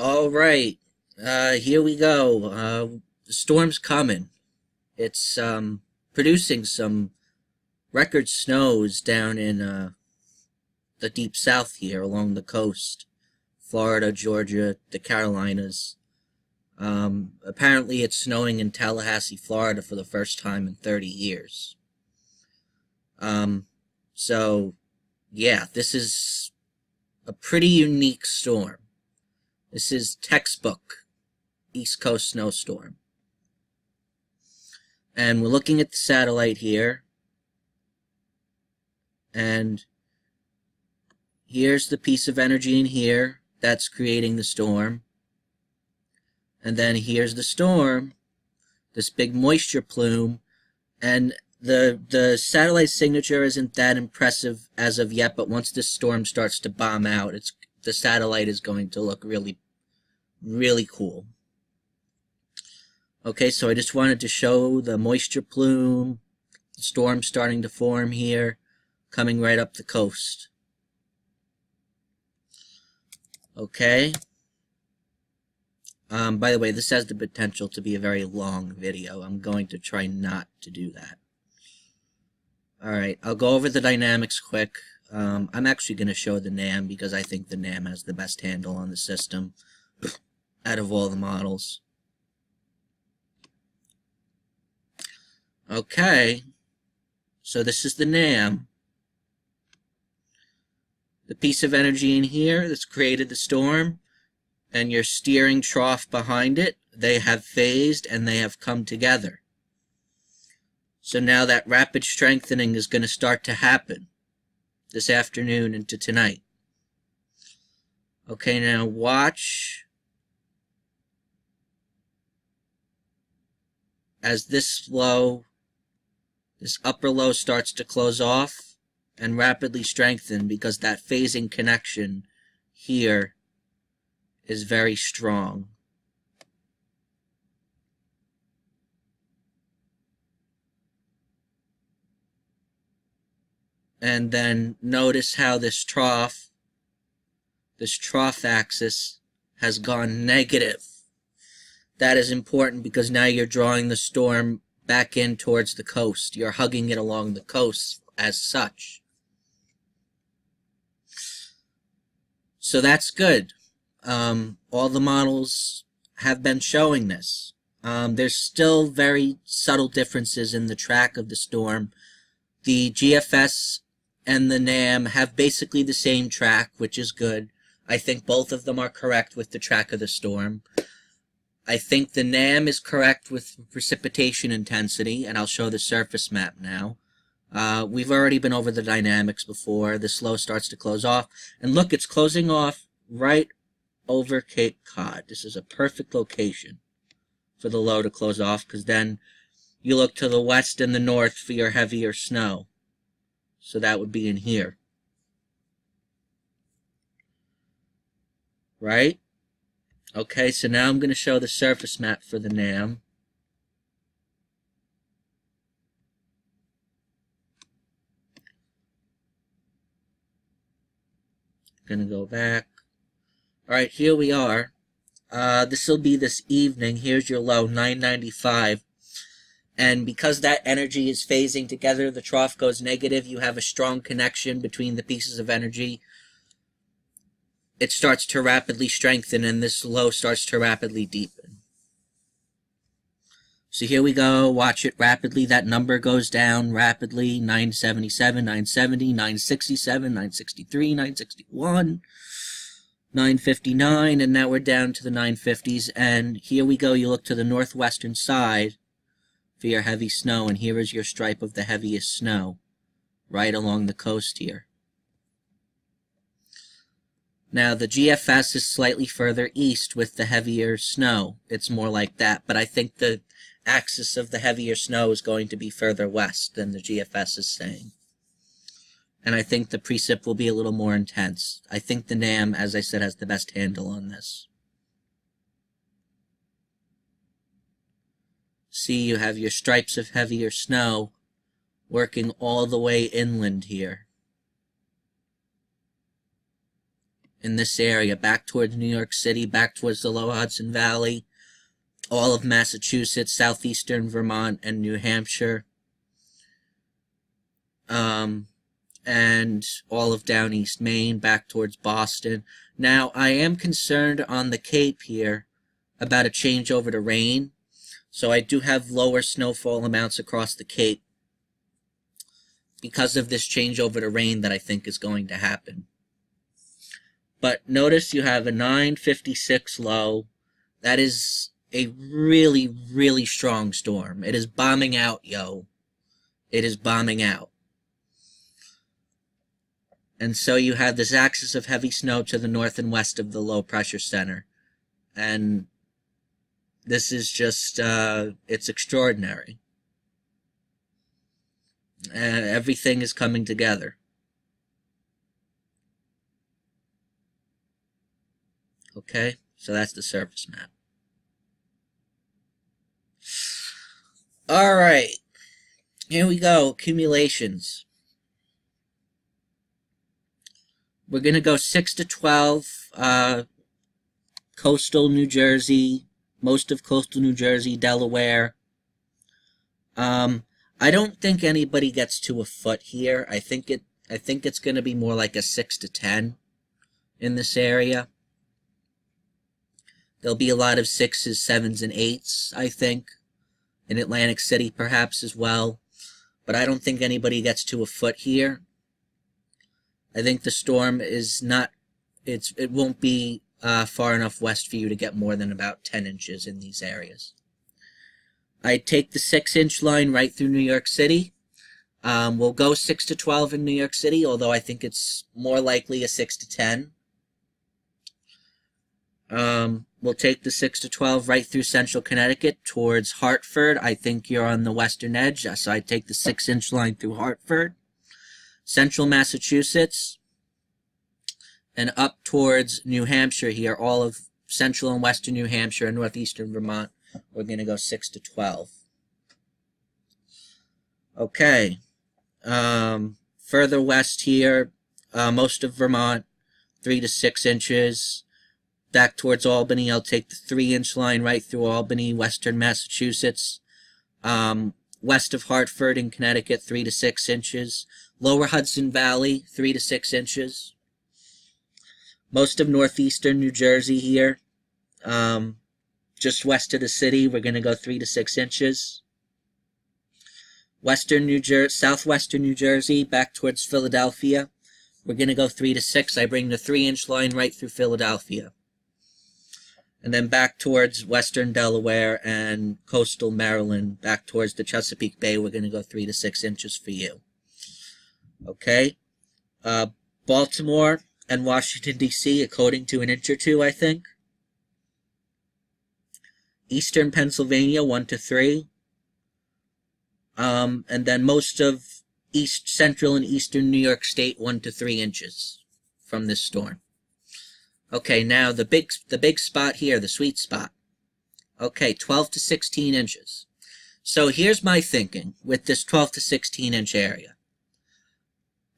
All right, here we go. The storm's coming. It's producing some record snows down in the deep south here along the coast, Florida, Georgia, the Carolinas. Apparently, it's snowing in Tallahassee, Florida, for the first time in 30 years. So, yeah, this is a pretty unique storm. This is textbook East Coast snowstorm. And we're looking at the satellite here. And here's the piece of energy in here that's creating the storm. And then here's the storm, this big moisture plume. And the satellite signature isn't that impressive as of yet, but once this storm starts to bomb out, the satellite is going to look really, really cool. Okay, so I just wanted to show the moisture plume, the storm starting to form here, coming right up the coast. Okay. By the way, this has the potential to be a very long video. I'm going to try not to do that. Alright, I'll go over the dynamics quick. I'm actually going to show the NAM because I think the NAM has the best handle on the system out of all the models. Okay, so this is the NAM. The piece of energy in here that's created the storm, and your steering trough behind it, they have phased and they have come together. So now that rapid strengthening is going to start to happen this afternoon into tonight. Okay, now watch as this upper low starts to close off and rapidly strengthen, because that phasing connection here is very strong. And then notice how this trough axis has gone negative. That is important because now you're drawing the storm back in towards the coast. You're hugging it along the coast as such. So that's good. All the models have been showing this. There's still very subtle differences in the track of the storm. The GFS and the NAM have basically the same track, which is good. I think both of them are correct with the track of the storm. I think the NAM is correct with precipitation intensity, and I'll show the surface map now. We've already been over the dynamics before. This low starts to close off. And look, it's closing off right over Cape Cod. This is a perfect location for the low to close off, because then you look to the west and the north for your heavier snow. So that would be in here. Right? Okay, so now I'm going to show the surface map for the NAM. Going to go back. Alright, here we are. This will be this evening. Here's your low, 995. And because that energy is phasing together, the trough goes negative, you have a strong connection between the pieces of energy. It starts to rapidly strengthen, and this low starts to rapidly deepen. So here we go. Watch it rapidly. That number goes down rapidly. 977, 970, 967, 963, 961, 959, and now we're down to the 950s. And here we go. You look to the northwestern side for your heavy snow, and here is your stripe of the heaviest snow right along the coast here. Now the GFS is slightly further east with the heavier snow. It's more like that, but I think the axis of the heavier snow is going to be further west than the GFS is saying. And I think the precip will be a little more intense. I think the NAM, as I said, has the best handle on this. See, you have your stripes of heavier snow working all the way inland here. in this area, back towards New York City, back towards the lower Hudson Valley, all of Massachusetts, southeastern Vermont, and New Hampshire, and all of down East Maine, back towards Boston. Now, I am concerned on the Cape here about a changeover to rain, so I do have lower snowfall amounts across the Cape because of this changeover to rain that I think is going to happen. But notice you have a 956 low. That is a really, really strong storm. It is bombing out, yo. It is bombing out. And so you have this axis of heavy snow to the north and west of the low pressure center. And this is just, it's extraordinary. And everything is coming together. Okay, so that's the surface map. All right, here we go, accumulations. We're going to go 6 to 12, coastal New Jersey, most of coastal New Jersey, Delaware. I don't think anybody gets to a foot here. I think it's going to be more like a 6 to 10 in this area. There'll be a lot of 6s, 7s, and 8s, I think. In Atlantic City, perhaps, as well. But I don't think anybody gets to a foot here. I think the storm is not... It won't be far enough west for you to get more than about 10 inches in these areas. I take the 6-inch line right through New York City. We'll go 6 to 12 in New York City, although I think it's more likely a 6 to 10. We'll take the 6 to 12 right through central Connecticut towards Hartford. I think you're on the western edge, so I take the 6-inch line through Hartford. Central Massachusetts, and up towards New Hampshire here, all of central and western New Hampshire and northeastern Vermont. We're going to go 6 to 12. Okay. Further west here, most of Vermont, 3 to 6 inches. Back towards Albany, I'll take the 3-inch line right through Albany, western Massachusetts. West of Hartford in Connecticut, 3 to 6 inches. Lower Hudson Valley, 3 to 6 inches. Most of northeastern New Jersey here. Just west of the city, we're going to go 3 to 6 inches. Southwestern New Jersey, back towards Philadelphia, we're going to go 3 to 6. I bring the 3-inch line right through Philadelphia. And then back towards western Delaware and coastal Maryland, back towards the Chesapeake Bay, we're going to go 3 to 6 inches for you. Okay? Baltimore and Washington, D.C., according to an inch or two, I think. Eastern Pennsylvania, 1 to 3. And then most of central and eastern New York State, 1 to 3 inches from this storm. Okay, now the big spot here, the sweet spot. Okay, 12 to 16 inches. So here's my thinking with this 12 to 16 inch area.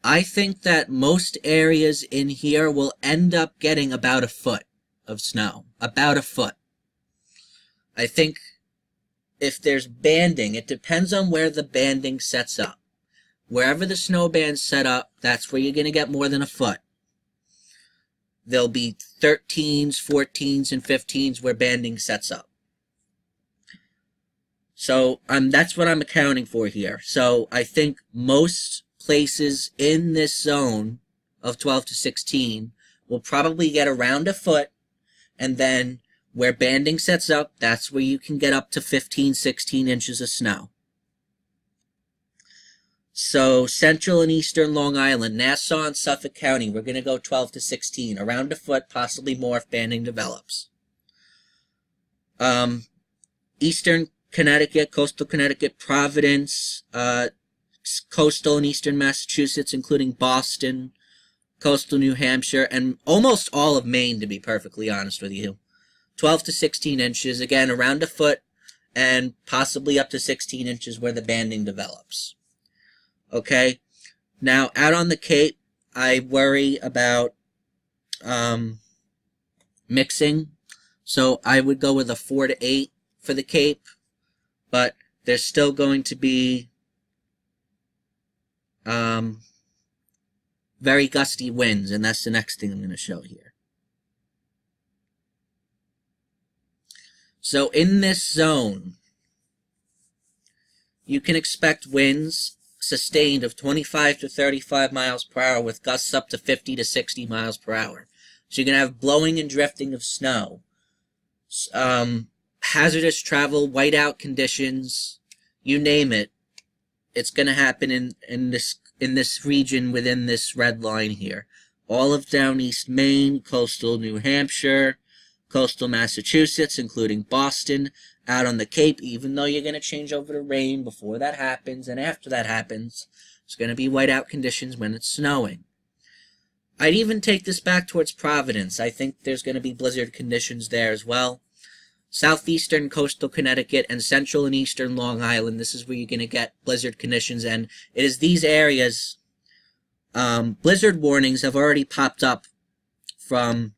I think that most areas in here will end up getting about a foot of snow. About a foot. I think if there's banding, it depends on where the banding sets up. Wherever the snow band's set up, that's where you're going to get more than a foot. There'll be 13s, 14s, and 15s where banding sets up. So that's what I'm accounting for here. So I think most places in this zone of 12 to 16 will probably get around a foot, and then where banding sets up, that's where you can get up to 15, 16 inches of snow. So central and eastern Long Island, Nassau and Suffolk County, we're going to go 12 to 16, around a foot, possibly more if banding develops. Eastern Connecticut, coastal Connecticut, Providence, coastal and eastern Massachusetts, including Boston, coastal New Hampshire, and almost all of Maine, to be perfectly honest with you. 12 to 16 inches, again, around a foot, and possibly up to 16 inches where the banding develops. Okay? Now, out on the Cape, I worry about mixing. So I would go with a 4 to 8 for the Cape, but there's still going to be very gusty winds, and that's the next thing I'm going to show here. So in this zone, you can expect winds sustained of 25 to 35 miles per hour with gusts up to 50 to 60 miles per hour. So you're going to have blowing and drifting of snow, hazardous travel, whiteout conditions, you name it. It's going to happen in this region within this red line here. All of down East Maine, coastal New Hampshire, coastal Massachusetts, including Boston, out on the Cape, even though you're going to change over to rain before that happens, and after that happens, it's going to be whiteout conditions when it's snowing. I'd even take this back towards Providence. I think there's going to be blizzard conditions there as well. Southeastern coastal Connecticut and central and eastern Long Island, this is where you're going to get blizzard conditions, and it is these areas, blizzard warnings have already popped up from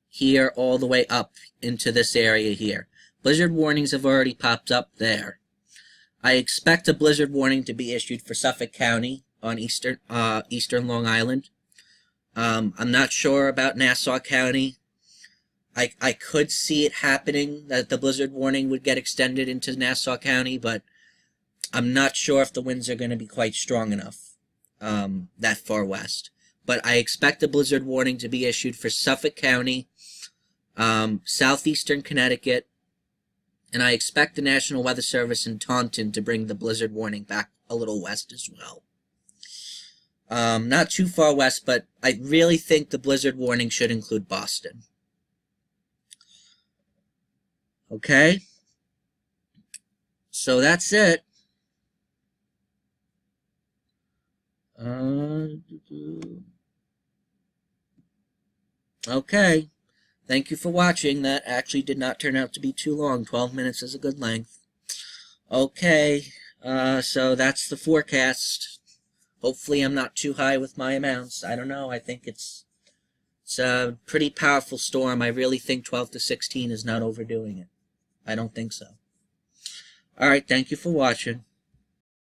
here all the way up into this area here. Blizzard warnings have already popped up there. I expect a blizzard warning to be issued for Suffolk County on eastern Long Island. I'm not sure about Nassau County. I could see it happening, that the blizzard warning would get extended into Nassau County, but I'm not sure if the winds are going to be quite strong enough that far west. But I expect a blizzard warning to be issued for Suffolk County, southeastern Connecticut, and I expect the National Weather Service in Taunton to bring the blizzard warning back a little west as well. Not too far west, but I really think the blizzard warning should include Boston. Okay? So that's it. Okay. Thank you for watching. That actually did not turn out to be too long. 12 minutes is a good length. Okay. So that's the forecast. Hopefully I'm not too high with my amounts. I don't know. I think it's a pretty powerful storm. I really think 12 to 16 is not overdoing it. I don't think so. Alright, thank you for watching.